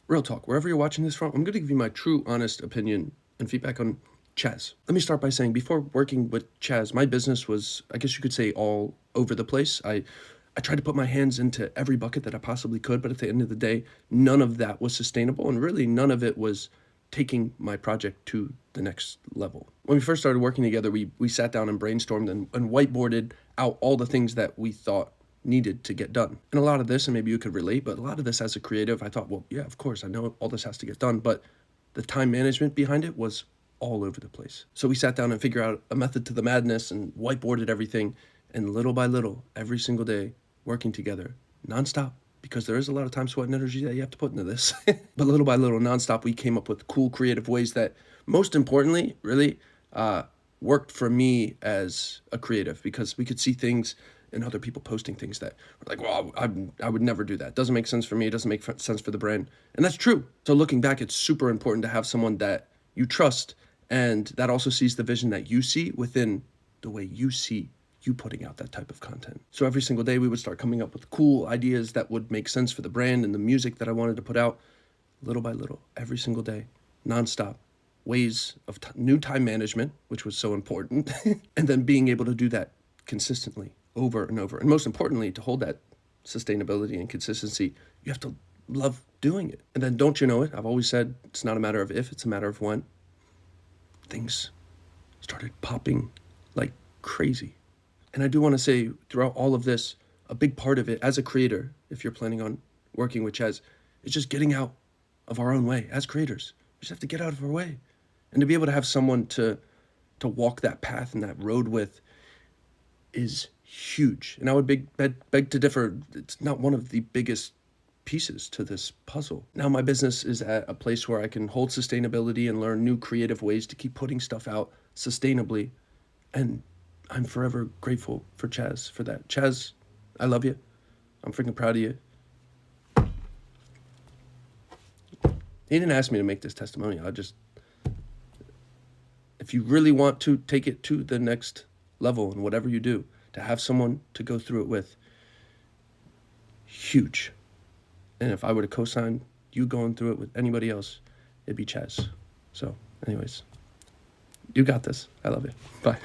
Real talk, wherever you're watching this from, I'm going to give you my true, honest opinion and feedback on Chaz. Let me start by saying, before working with Chaz, my business was, I guess you could say, all over the place. I tried to put my hands into every bucket that I possibly could, but at the end of the day, none of that was sustainable, and really none of it was taking my project to the next level. When we first started working together, we sat down and brainstormed and whiteboarded out all the things that we thought needed to get done. And a lot of this, and maybe you could relate, but a lot of this as a creative, I thought, well, yeah, of course, I know all this has to get done, but the time management behind it was all over the place. So we sat down and figured out a method to the madness and whiteboarded everything. And little by little, every single day, working together, nonstop, because there is a lot of time, sweat, and energy that you have to put into this. But little by little, nonstop, we came up with cool, creative ways that, most importantly, really worked for me as a creative, because we could see things and other people posting things that were like, well, I would never do that. Doesn't make sense for me. It doesn't make sense for the brand. And that's true. So looking back, it's super important to have someone that you trust and that also sees the vision that you see within the way you see you putting out that type of content. So every single day we would start coming up with cool ideas that would make sense for the brand and the music that I wanted to put out, little by little, every single day, nonstop. Ways of new time management, which was so important, and then being able to do that consistently over and over. And most importantly, to hold that sustainability and consistency, you have to love doing it. And then, don't you know it, I've always said it's not a matter of if, it's a matter of when. Things started popping like crazy. And I do want to say, throughout all of this, a big part of it as a creator, if you're planning on working with Chaz, is just getting out of our own way as creators. We just have to get out of our way. And to be able to have someone to walk that path and that road with is huge. And I would beg to differ. It's not one of the biggest pieces to this puzzle. Now my business is at a place where I can hold sustainability and learn new creative ways to keep putting stuff out sustainably. And I'm forever grateful for Chaz for that. Chaz, I love you. I'm freaking proud of you. He didn't ask me to make this testimonial. If you really want to take it to the next level in whatever you do, to have someone to go through it with, huge. And if I were to co-sign you going through it with anybody else, it'd be Chaz. So anyways, you got this. I love you. Bye.